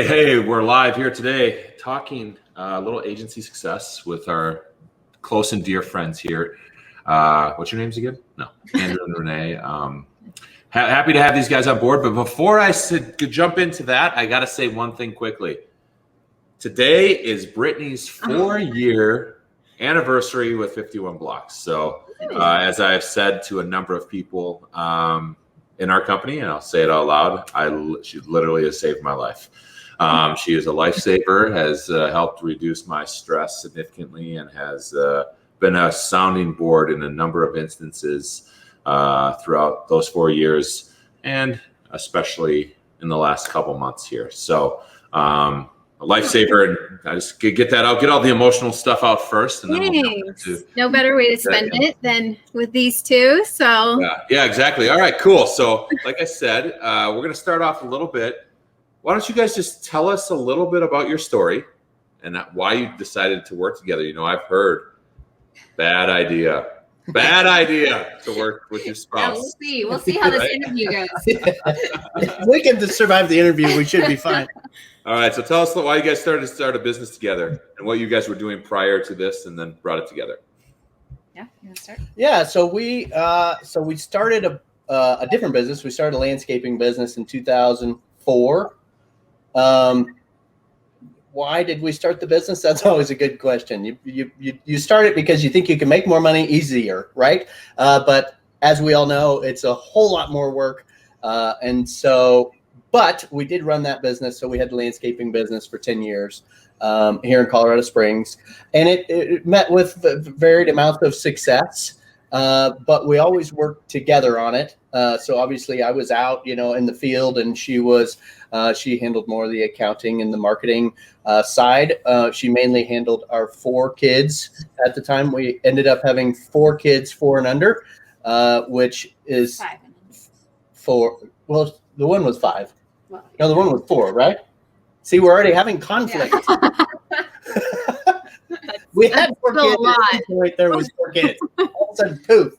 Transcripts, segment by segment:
Hey, we're live here today talking a little agency success with our close and dear friends here. What's your names again? No, Andrew and Renee. Happy to have these guys on board. But before I jump into that, I got to say one thing quickly. Today is Brittany's 4-year anniversary with 51 Blocks. So as I've said to a number of people in our company, and I'll say it out loud, she literally has saved my life. She is a lifesaver, has helped reduce my stress significantly, and has been a sounding board in a number of instances throughout those 4 years, and especially in the last couple months here. So a lifesaver, and I just get that out, get all the emotional stuff out first. And then no better way to spend it than with these two. So yeah, exactly. All right, cool. So like I said, we're going to start off a little bit. Why don't you guys just tell us a little bit about your story and why you decided to work together? You know, I've heard bad idea to work with your spouse. Yeah, we'll see how this interview goes. If we can survive the interview, we should be fine. All right, so tell us why you guys started to start a business together and what you guys were doing prior to this, and then brought it together. Yeah, you want to start? Yeah, so we started a different business. We started a landscaping business in 2004. Why did we start the business? That's always a good question. You start it because you think you can make more money easier, right? But as we all know, it's a whole lot more work, But we did run that business. So we had the landscaping business for 10 years here in Colorado Springs. And it met with varied amounts of success, but we always worked together on it. So obviously I was out, in the field, and she handled more of the accounting and the marketing side. She mainly handled our 4 kids. At the time, we ended up having 4 kids, 4 and under, which is 4. Well, the one was 5. No, the one was 4, right? See, we're already having conflict. Yeah. We had 4 kids. Right there was 4 kids. All of a sudden, poof.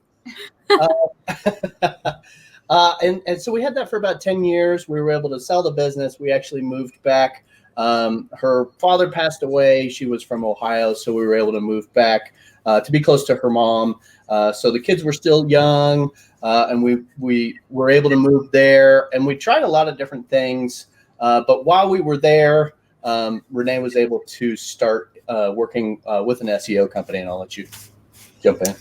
And so we had that for about 10 years. We were able to sell the business. We actually moved back. Her father passed away. She was from Ohio, so we were able to move back to be close to her mom. So the kids were still young. And we were able to move there, and we tried a lot of different things. But while we were there, Renee was able to start working with an SEO company, and I'll let you jump in.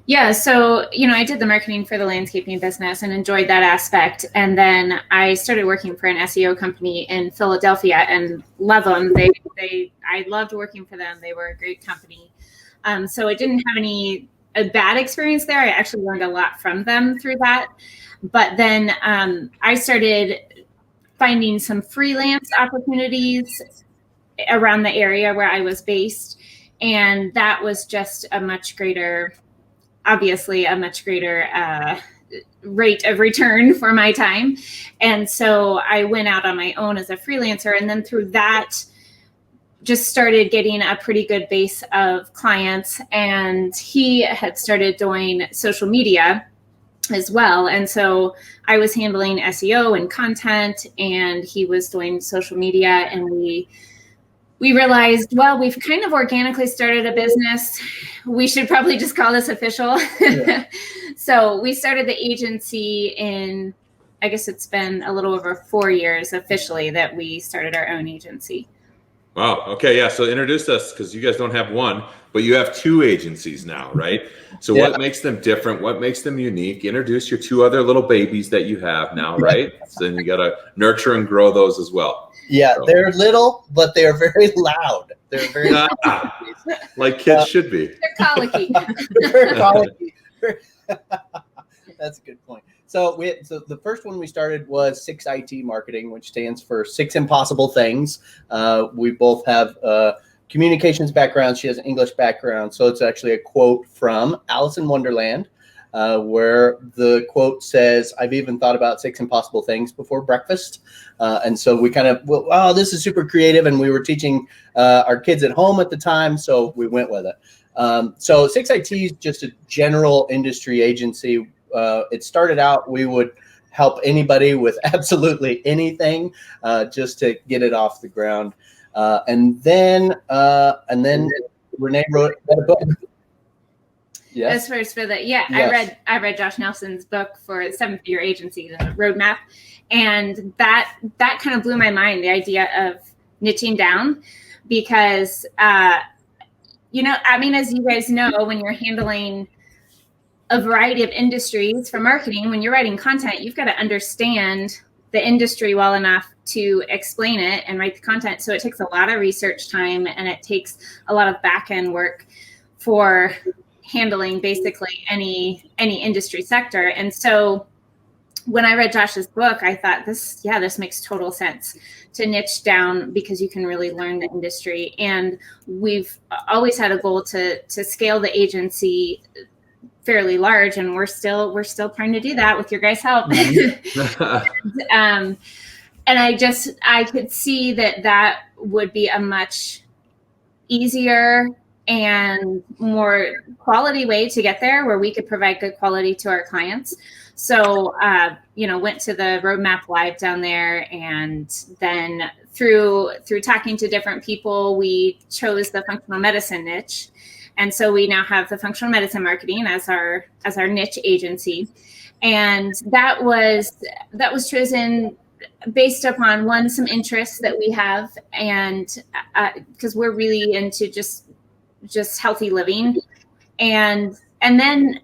Yeah, so, I did the marketing for the landscaping business and enjoyed that aspect. And then I started working for an SEO company in Philadelphia and love them. I loved working for them. They were a great company. So I didn't have a bad experience there. I actually learned a lot from them through that. But then I started finding some freelance opportunities around the area where I was based. And that was just a much greater rate of return for my time. And so I went out on my own as a freelancer. And then through that, just started getting a pretty good base of clients. And he had started doing social media as well. And so I was handling SEO and content, and he was doing social media. And we realized, well, we've kind of organically started a business. We should probably just call this official. Yeah. So we started the agency in, I guess it's been a little over 4 years officially that we started our own agency. Wow. Okay. Yeah. So introduce us, because you guys don't have one, but you have 2 agencies now, right? So What makes them different? What makes them unique? Introduce your 2 other little babies that you have now, right? So then you got to nurture and grow those as well. Yeah, so. They're little, but they're very loud. They're very loud. Like kids should be. They're colicky. They're colicky. That's a good point. So the first one we started was 6 IT Marketing, which stands for 6 Impossible Things. We both have communications backgrounds. She has an English background. So it's actually a quote from Alice in Wonderland, where the quote says, "I've even thought about 6 impossible things before breakfast." And so we kind of, wow, this is super creative. And we were teaching our kids at home at the time, so we went with it. So 6IT is just a general industry agency. It started out, we would help anybody with absolutely anything, just to get it off the ground. And then Renee wrote a book. Yes. As first for the yes. I read Josh Nelson's book for the 7-figure agency, the roadmap, and that kind of blew my mind. The idea of niching down, because as you guys know, when you're handling a variety of industries for marketing, when you're writing content, you've got to understand the industry well enough to explain it and write the content. So it takes a lot of research time, and it takes a lot of back end work for handling basically any industry sector. And so when I read Josh's book, I thought this makes total sense to niche down, because you can really learn the industry. And we've always had a goal to scale the agency fairly large, and we're still trying to do that with your guys' help. And I could see that would be a much easier and more quality way to get there, where we could provide good quality to our clients. So, went to the Roadmap Live down there, and then through talking to different people, we chose the functional medicine niche. And so we now have the functional medicine marketing as our niche agency. And that was chosen based upon some interests that we have, and because we're really into just healthy living, and then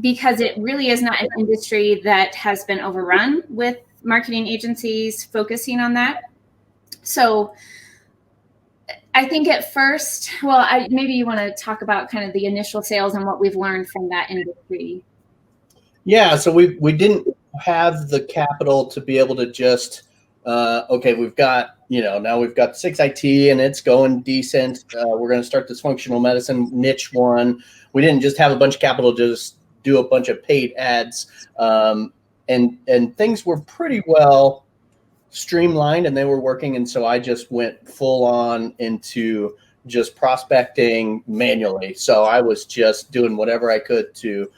because it really is not an industry that has been overrun with marketing agencies focusing on that. So I think at first, maybe you want to talk about kind of the initial sales and what we've learned from that industry. Yeah, so we didn't have the capital to be able to just we've got now we've got 6IT and it's going decent. We're going to start this functional medicine niche one. We didn't just have a bunch of capital to just do a bunch of paid ads, and things were pretty well streamlined and they were working. And so I just went full on into just prospecting manually. So I was just doing whatever I could to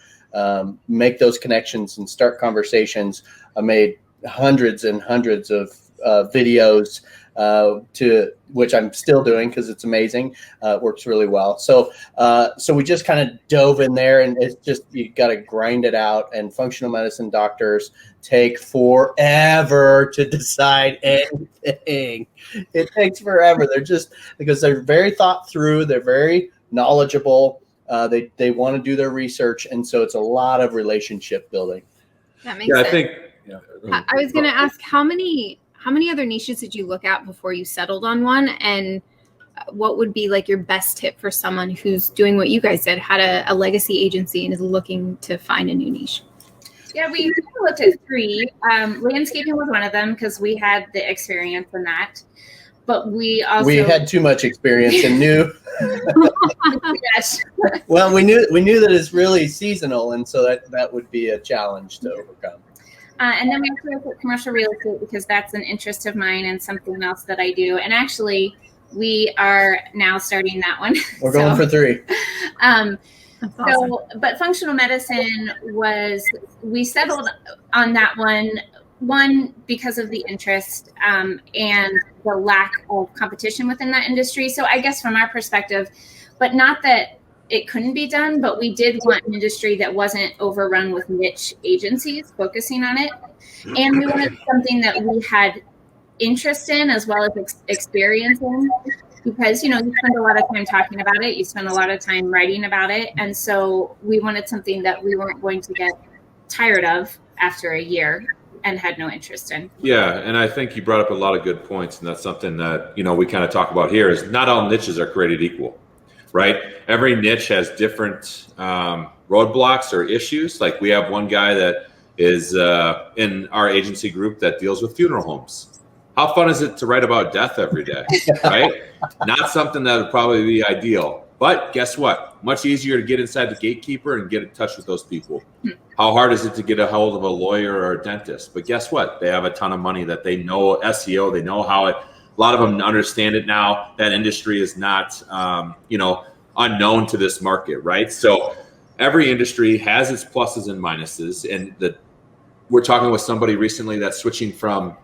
make those connections and start conversations. I made hundreds and hundreds of videos, to which I'm still doing because it's amazing. It works really well. So we just kind of dove in there, and it's just, you got to grind it out. And functional medicine doctors take forever to decide anything. It takes forever. Because they're very thought through. They're very knowledgeable. They want to do their research. And so it's a lot of relationship building. That makes sense. I think, I was going to ask, how many other niches did you look at before you settled on one? And what would be like your best tip for someone who's doing what you guys did, had a legacy agency and is looking to find a new niche? Yeah, we looked at 3. Landscaping was one of them because we had the experience in that. But we had too much experience and knew. Yes. Well, we knew that it's really seasonal, and so that would be a challenge to overcome. And then we also looked at commercial real estate because that's an interest of mine and something else that I do. And actually, we are now starting that one. We're going for 3. That's awesome. But functional medicine we settled on that one because of the interest and the lack of competition within that industry. So I guess from our perspective, but not that it couldn't be done, but we did want an industry that wasn't overrun with niche agencies focusing on it. And we wanted something that we had interest in as well as experience in, because, you spend a lot of time talking about it. You spend a lot of time writing about it. And so we wanted something that we weren't going to get tired of after a year and had no interest in. Yeah, and I think you brought up a lot of good points, and that's something that, we kind of talk about here, is not all niches are created equal. Right? Every niche has different roadblocks or issues. Like we have one guy that is in our agency group that deals with funeral homes. How fun is it to write about death every day, right? Not something that would probably be ideal. But guess what? Much easier to get inside the gatekeeper and get in touch with those people. How hard is it to get a hold of a lawyer or a dentist? But guess what? They have a ton of money that they know SEO. They know how it. A lot of them understand it now. That industry is not, unknown to this market, right? So every industry has its pluses and minuses, and we're talking with somebody recently that's switching from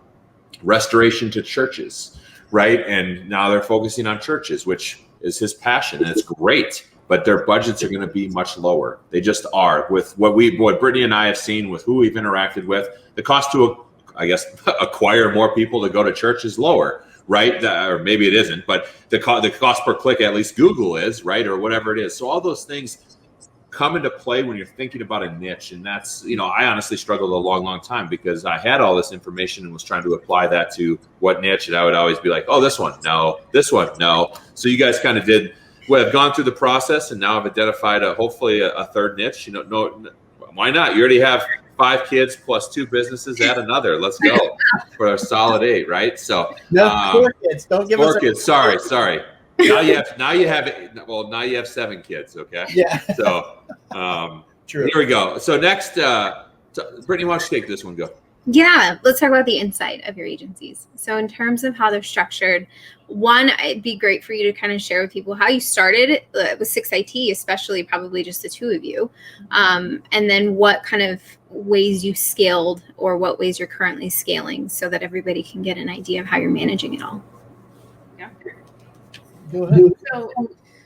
restoration to churches, right? And now they're focusing on churches, which is his passion, and it's great. But their budgets are going to be much lower. They just are. With what Brittany and I have seen, with who we've interacted with, the cost to, I guess, acquire more people to go to church is lower, right? Or maybe it isn't, but the cost per click, at least Google is, right? Or whatever it is. So all those things come into play when you're thinking about a niche. And that's, I honestly struggled a long time because I had all this information and was trying to apply that to what niche. And I would always be like, oh, this one, no, this one, no. So you guys kind of have gone through the process and now have identified hopefully a third niche. No, why not? You already have 5 kids plus 2 businesses. Add another. Let's go for a solid 8, right? So 4 kids. Don't give 4 us kids. Sorry. Now you have 7 kids. Okay. Yeah. So True. Here we go. So next, Brittany, why don't you take this one? Go. Yeah, let's talk about the inside of your agencies. So in terms of how they're structured, one, it'd be great for you to kind of share with people how you started with 6IT, especially probably just the 2 of you, and then what kind of ways you scaled or what ways you're currently scaling so that everybody can get an idea of how you're managing it all. Yeah. Go ahead.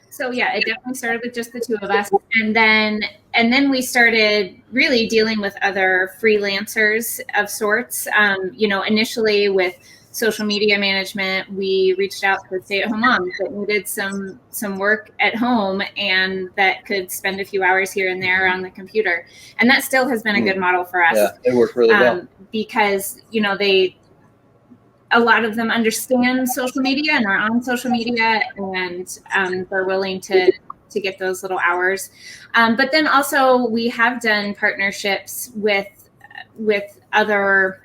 So yeah, it definitely started with just the 2 of us, and then we started really dealing with other freelancers of sorts. Initially with social media management, we reached out to stay-at-home moms that needed some work at home and that could spend a few hours here and there on the computer, and that still has been a good model for us. Yeah, it worked really well because a lot of them understand social media and are on social media, and they're willing to get those little hours. But then also we have done partnerships with other,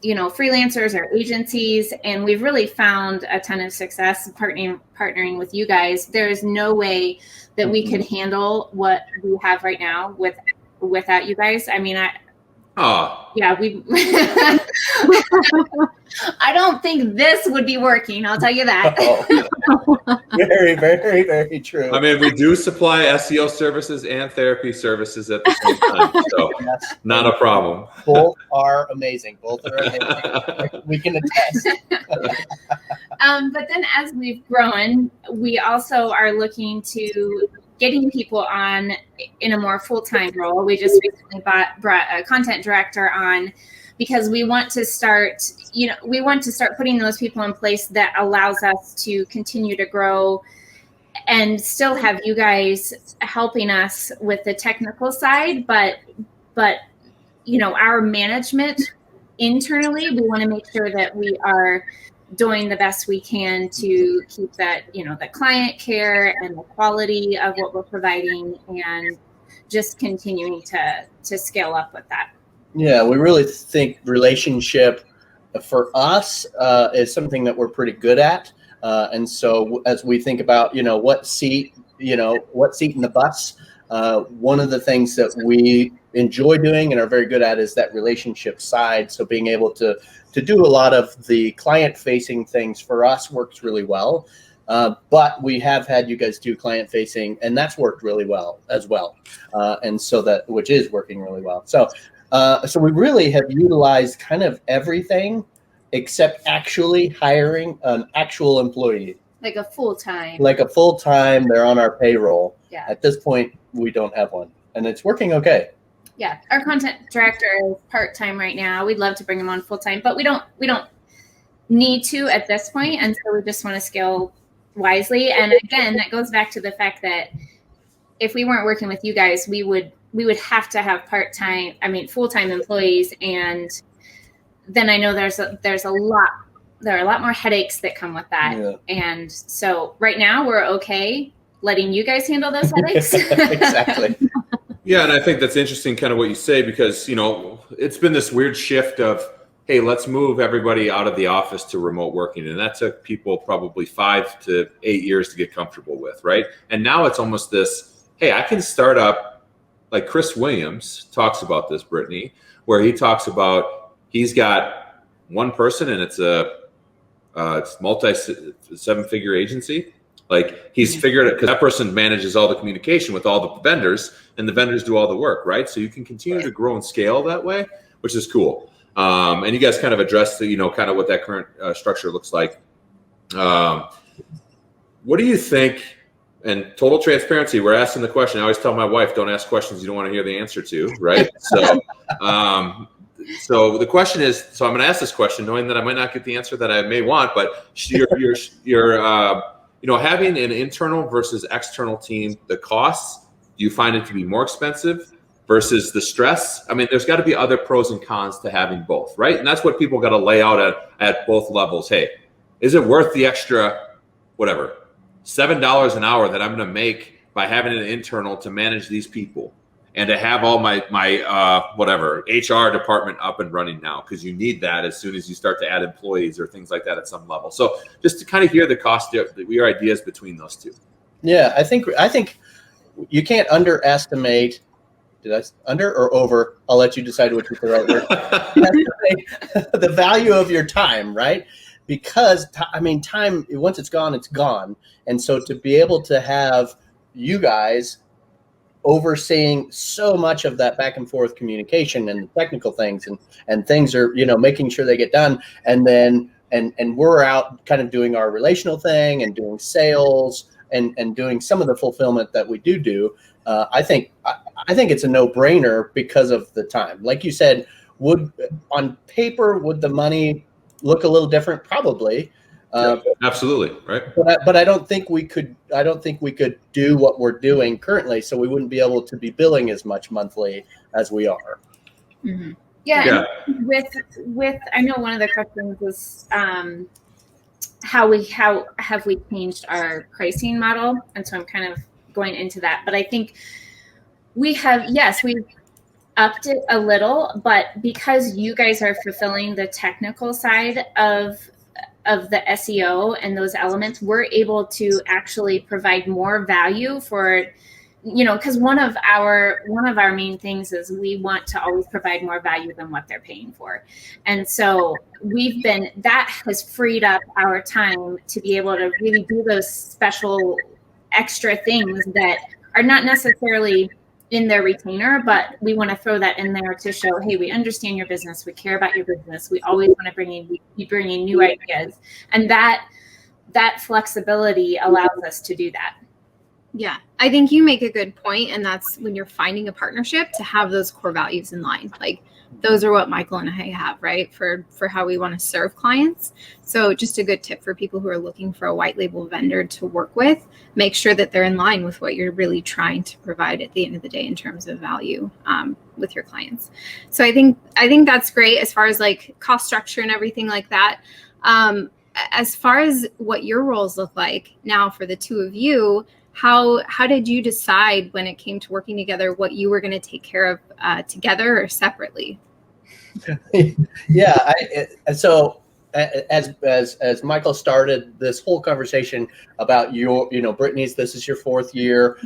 freelancers or agencies, and we've really found a ton of success partnering with you guys. There's no way that we could handle what we have right now without you guys. I mean, we I don't think this would be working, I'll tell you that. Very, very, very true. I mean, we do supply SEO services and therapy services at the same time, so Yes. not a problem. Both are amazing. We can attest. But then as we've grown, we also are looking to getting people on in a more full-time role. We just recently brought a content director on because we want to start putting those people in place that allows us to continue to grow and still have you guys helping us with the technical side, but our management internally, we want to make sure that we are doing the best we can to keep that, the client care and the quality of what we're providing, and just continuing to scale up with that. Yeah, we really think relationship for us is something that we're pretty good at. And so as we think about, what seat in the bus, one of the things that we enjoy doing and are very good at is that relationship side. So being able to do a lot of the client facing things for us works really well. But we have had you guys do client facing, and that's worked really well as well. And so which is working really well. So we really have utilized kind of everything except actually hiring an actual employee. Like a full-time. They're on our payroll. Yeah. At this point, we don't have one, and it's working okay. Yeah, our content director is part-time right now. We'd love to bring him on full-time, but we don't need to at this point, and so we just want to scale wisely. And again, that goes back to the fact that if we weren't working with you guys, we would have to have full-time employees, and then I know there are a lot more headaches that come with that. Yeah. And so right now we're okay letting you guys handle those headaches. Exactly. Yeah, and I think that's interesting kind of what you say, because, it's been this weird shift of, hey, let's move everybody out of the office to remote working. And that took people probably 5 to 8 years to get comfortable with, right? And now it's almost this, hey, I can start up, like Chris Williams talks about this, Brittany, where he talks about he's got one person and it's multi 7-figure agency. Like he's figured it because that person manages all the communication with all the vendors, and the vendors do all the work, right? So you can continue to grow and scale that way, which is cool. And you guys kind of addressed the, kind of what that current structure looks like. What do you think? And total transparency, we're asking the question. I always tell my wife, don't ask questions you don't want to hear the answer to, right? So, so the question is, so I'm going to ask this question, knowing that I might not get the answer that I may want, but you're having an internal versus external team, the costs, do you find it to be more expensive versus the stress? I mean, there's got to be other pros and cons to having both, right? And that's what people got to lay out at both levels. Hey, is it worth the extra, whatever, $7 an hour that I'm going to make by having an internal to manage these people and to have all my whatever HR department up and running now, because you need that as soon as you start to add employees or things like that at some level. So just to kind of hear the cost, your ideas between those two. Yeah, I think you can't underestimate. Did I under or over? I'll let you decide which is the right word. The value of your time, right? Because time, once it's gone, it's gone. And so to be able to have you guys overseeing so much of that back and forth communication and the technical things and things are, making sure they get done. And then, and we're out kind of doing our relational thing and doing sales and doing some of the fulfillment that we do. I think it's a no-brainer because of the time. Like you said, on paper, would the money look a little different? Probably. Absolutely, right. But I don't think we could do what we're doing currently, so we wouldn't be able to be billing as much monthly as we are. Mm-hmm. Yeah. With I know one of the questions was how have we changed our pricing model, and so I'm kind of going into that. But I think we've upped it a little, but because you guys are fulfilling the technical side of the SEO and those elements, we're able to actually provide more value for, because one of our main things is we want to always provide more value than what they're paying for. And so that has freed up our time to be able to really do those special extra things that are not necessarily in their retainer, but we want to throw that in there to show, hey, we understand your business, we care about your business, we always want to bring in new ideas, and that flexibility allows us to do that. Yeah, I think you make a good point, and that's when you're finding a partnership to have those core values in line. Like those are what Michael and I have, right, for how we want to serve clients. So just a good tip for people who are looking for a white label vendor to work with, make sure that they're in line with what you're really trying to provide at the end of the day in terms of value with your clients. So I think that's great as far as like cost structure and everything like that. As far as what your roles look like now for the two of you, how did you decide when it came to working together what you were going to take care of together or separately? Yeah, so as Michael started this whole conversation about Brittany's, this is your fourth year,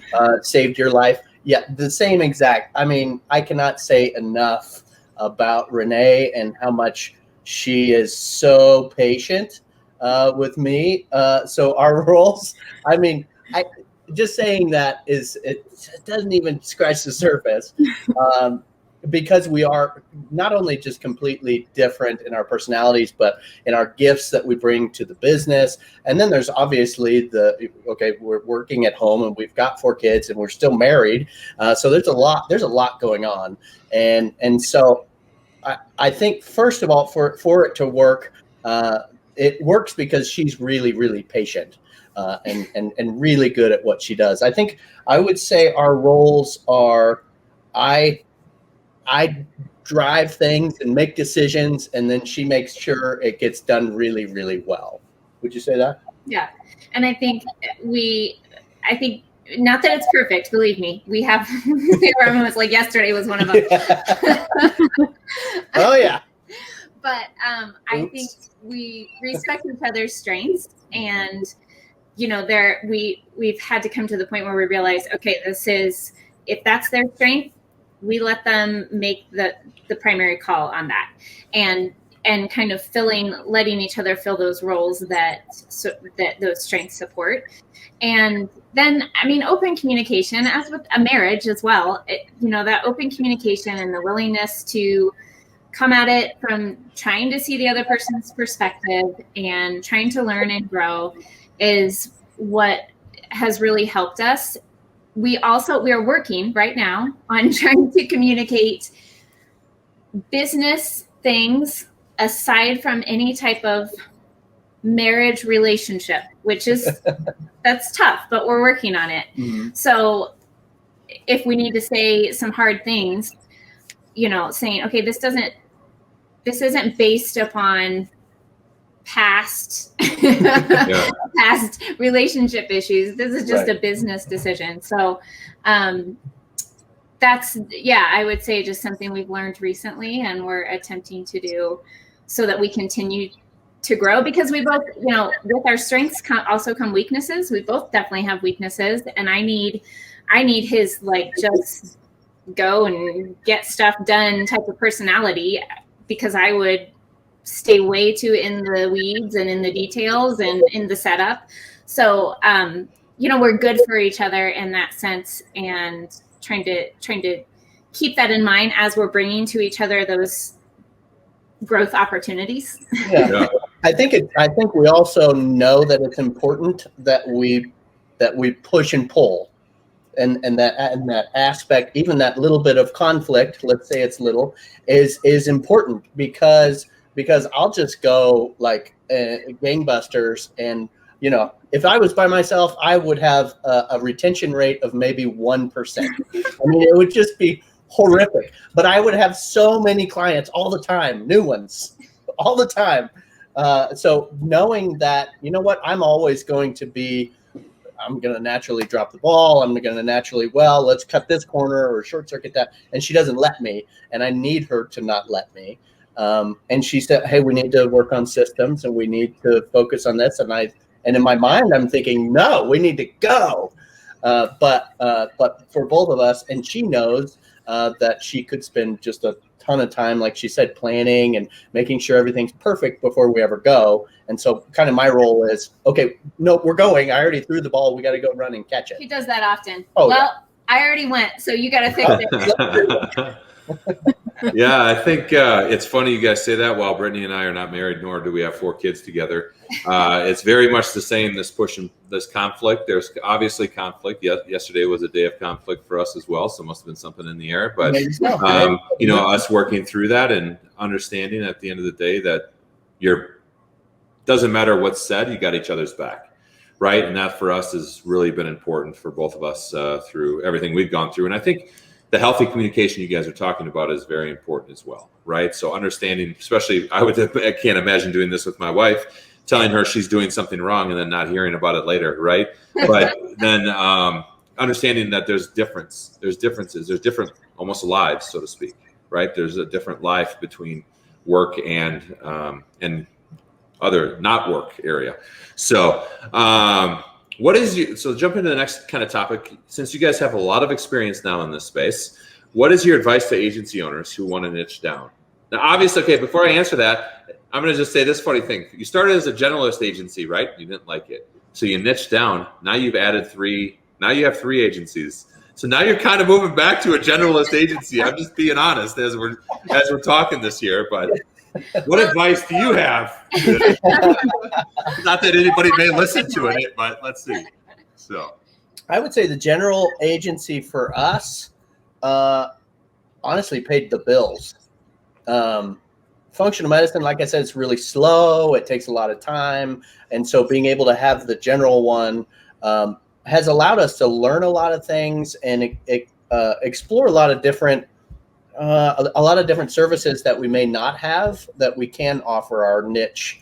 saved your life. Yeah, the same exact. I mean, I cannot say enough about Renee and how much she is so patient with me. So our roles, I mean, just saying that it doesn't even scratch the surface, because we are not only just completely different in our personalities, but in our gifts that we bring to the business. And then there's obviously we're working at home and we've got 4 kids and we're still married. So there's a lot going on. And so I think first of all, for it to work, it works because she's really, really patient. And really good at what she does. I think I would say our roles are, I drive things and make decisions, and then she makes sure it gets done really, really well. Would you say that? Yeah, and I think not that it's perfect. Believe me, we have. Everyone was like, yesterday was one of them. Oh yeah. But I think we respect each other's strengths, and we've had to come to the point where we realize, okay, if that's their strength, we let them make the primary call on that. And and kind of letting each other fill those roles that those strengths support. And then, I mean, open communication, as with a marriage as well, that open communication and the willingness to come at it from trying to see the other person's perspective and trying to learn and grow is what has really helped us. We are working right now on trying to communicate business things aside from any type of marriage relationship, which is that's tough, but we're working on it. Mm-hmm. So if we need to say some hard things, saying, okay, this isn't based upon past past relationship issues. This is just a business decision. So that's, I would say just something we've learned recently and we're attempting to do so that we continue to grow, because we both, with our strengths also come weaknesses. We both definitely have weaknesses, and I need his just go and get stuff done type of personality, because I would stay way too in the weeds and in the details and in the setup. So, we're good for each other in that sense, and trying to keep that in mind as we're bringing to each other those growth opportunities. Yeah. I think we also know that it's important that we push and pull, and that aspect, even that little bit of conflict, let's say it's little, is important, because I'll just go like gangbusters, and if I was by myself, I would have a retention rate of maybe 1%. I mean, it would just be horrific. But I would have so many clients all the time, new ones, all the time. So knowing that, I'm always going to I'm going to naturally drop the ball. I'm going to naturally, let's cut this corner or short circuit that. And she doesn't let me, and I need her to not let me. And she said, hey, we need to work on systems, and we need to focus on this. And in my mind, I'm thinking, no, we need to go. But for both of us, and she knows that she could spend just a ton of time, like she said, planning and making sure everything's perfect before we ever go. And so kind of my role is, okay, no, we're going. I already threw the ball. We got to go run and catch it. He does that often. Oh, I already went, so you got to fix it. Yeah, I think it's funny you guys say that. While Brittany and I are not married, nor do we have 4 kids together, it's very much the same, this push and this conflict. There's obviously conflict. Yesterday was a day of conflict for us as well, so must have been something in the air. But, us working through that and understanding at the end of the day that doesn't matter what's said, you got each other's back, right? And that for us has really been important for both of us through everything we've gone through. And I think the healthy communication you guys are talking about is very important as well, right? So understanding, especially, I can't imagine doing this with my wife, telling her she's doing something wrong and then not hearing about it later, right? But then understanding that there's differences, there's different almost lives, so to speak, right? There's a different life between work and other not work area. So so jump into the next kind of topic. Since you guys have a lot of experience now in this space, what is your advice to agency owners who want to niche down? Now, obviously, okay, before I answer that, I'm going to just say this funny thing. You started as a generalist agency, right? You didn't like it. So you niched down. Now you've added 3. Now you have 3 agencies. So now you're kind of moving back to a generalist agency. I'm just being honest as we're talking this year, but what advice do you have? Not that anybody may listen to it, but let's see. So I would say the general agency for us honestly paid the bills. Functional medicine, like I said, it's really slow. It takes a lot of time. And so being able to have the general one has allowed us to learn a lot of things and explore a lot of different services that we may not have that we can offer our niche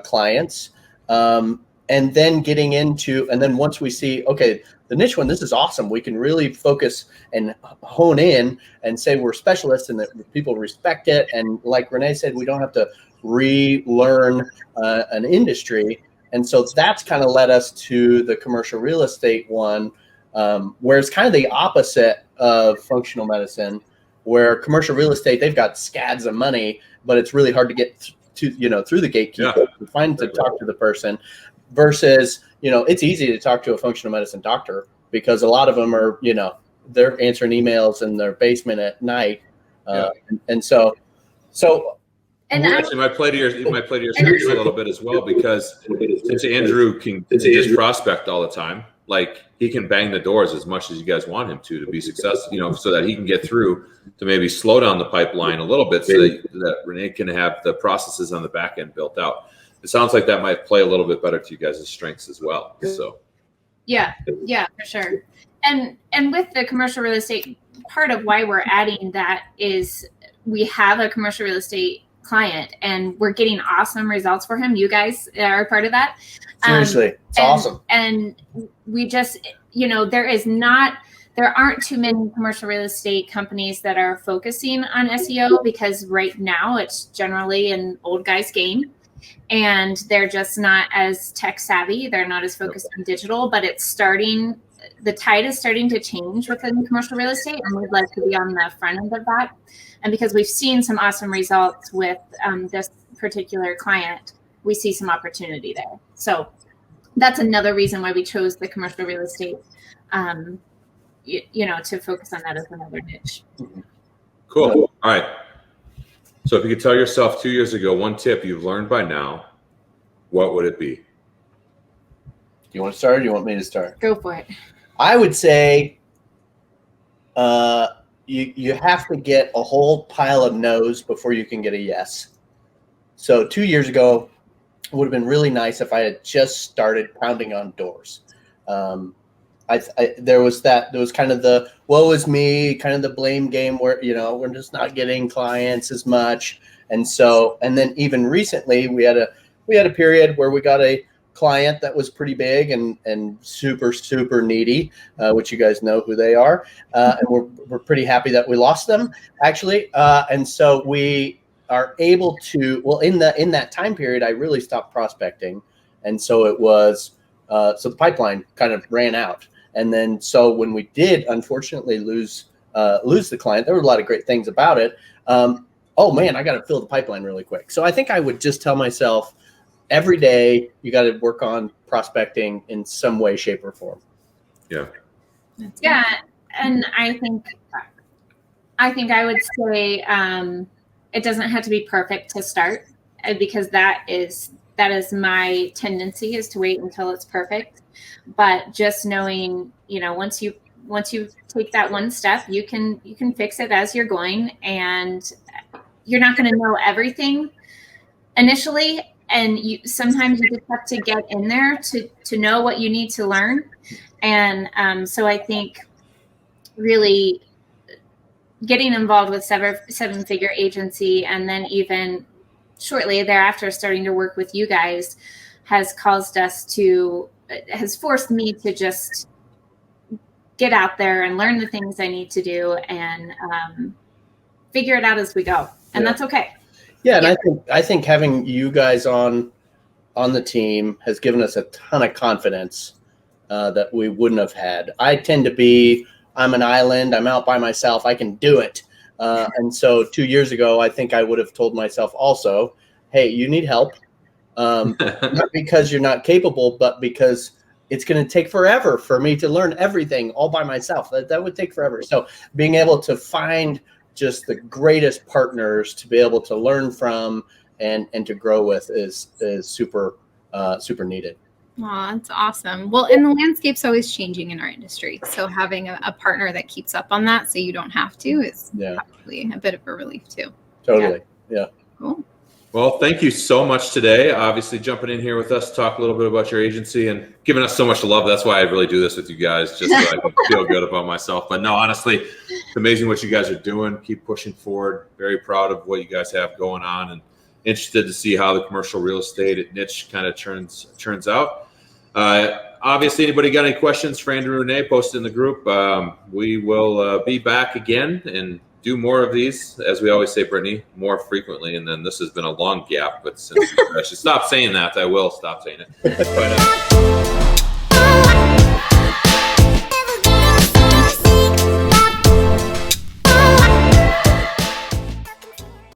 clients. And then and once we see, okay, the niche one, this is awesome. We can really focus and hone in and say we're specialists and that people respect it. And like Renee said, we don't have to relearn an industry. And so that's kind of led us to the commercial real estate one, where it's kind of the opposite of functional medicine, where commercial real estate, they've got scads of money, but it's really hard to get through the gatekeeper, to talk to the person, versus, it's easy to talk to a functional medicine doctor because a lot of them are, they're answering emails in their basement at night. And so actually might play to your strengths a little bit as well, because since Andrew can just prospect all the time, like he can bang the doors as much as you guys want him to be successful, so that he can get through to maybe slow down the pipeline a little bit so that Renee can have the processes on the back end built out. It sounds like that might play a little bit better to you guys' strengths as well. So yeah, for sure. And with the commercial real estate, part of why we're adding that is we have a commercial real estate client and we're getting awesome results for him. You guys are part of that. Seriously, it's awesome. And we just, there aren't too many commercial real estate companies that are focusing on SEO, because right now it's generally an old guy's game and they're just not as tech savvy. They're not as focused on digital, but the tide is starting to change within commercial real estate, and we'd like to be on the front end of that. And because we've seen some awesome results with this particular client, we see some opportunity there. So that's another reason why we chose the commercial real estate, to focus on that as another niche. Cool. All right. So if you could tell yourself 2 years ago one tip you've learned by now, what would it be? Do you want to start or do you want me to start? Go for it. I would say you have to get a whole pile of no's before you can get a yes. So 2 years ago, it would have been really nice if I had just started pounding on doors. There was kind of the woe is me, kind of the blame game where, we're just not getting clients as much. And then even recently we had a period where we got a client that was pretty big and super, super needy, which you guys know who they are. And we're pretty happy that we lost them, actually. And so we are able to, in that time period, I really stopped prospecting. And so it was, so the pipeline kind of ran out. And then, so when we did unfortunately lose the client, there were a lot of great things about it. Oh man, I got to fill the pipeline really quick. So I think I would just tell myself, every day you got to work on prospecting in some way, shape, or form. Yeah. Yeah, and I think I would say it doesn't have to be perfect to start, because that is my tendency, is to wait until it's perfect. But just knowing, once you take that one step, you can fix it as you're going, and you're not going to know everything initially. And sometimes you just have to get in there to know what you need to learn. And so I think really getting involved with seven-figure agency, and then even shortly thereafter starting to work with you guys, has forced me to just get out there and learn the things I need to do, and figure it out as we go. And that's okay. Yeah, and I think having you guys on the team has given us a ton of confidence that we wouldn't have had. I tend to be, I'm an island, I'm out by myself, I can do it. And so 2 years ago, I think I would have told myself also, hey, you need help. Not because you're not capable, but because it's going to take forever for me to learn everything all by myself. That would take forever. So being able to find just the greatest partners to be able to learn from and to grow with is super needed. Wow, that's awesome. Well, and the landscape's always changing in our industry. So having a partner that keeps up on that so you don't have to is probably a bit of a relief too. Totally. Yeah. Cool. Well, thank you so much today. Obviously jumping in here with us, talk a little bit about your agency and giving us so much love. That's why I really do this with you guys, just so I can feel good about myself. But no, honestly, it's amazing what you guys are doing. Keep pushing forward. Very proud of what you guys have going on, and interested to see how the commercial real estate niche kind of turns out. Obviously, anybody got any questions for Andrew Renee, post it in the group. We will be back again and do more of these, as we always say, Brittany, more frequently. And then this has been a long gap, but since I should stop saying that, I will stop saying it. But,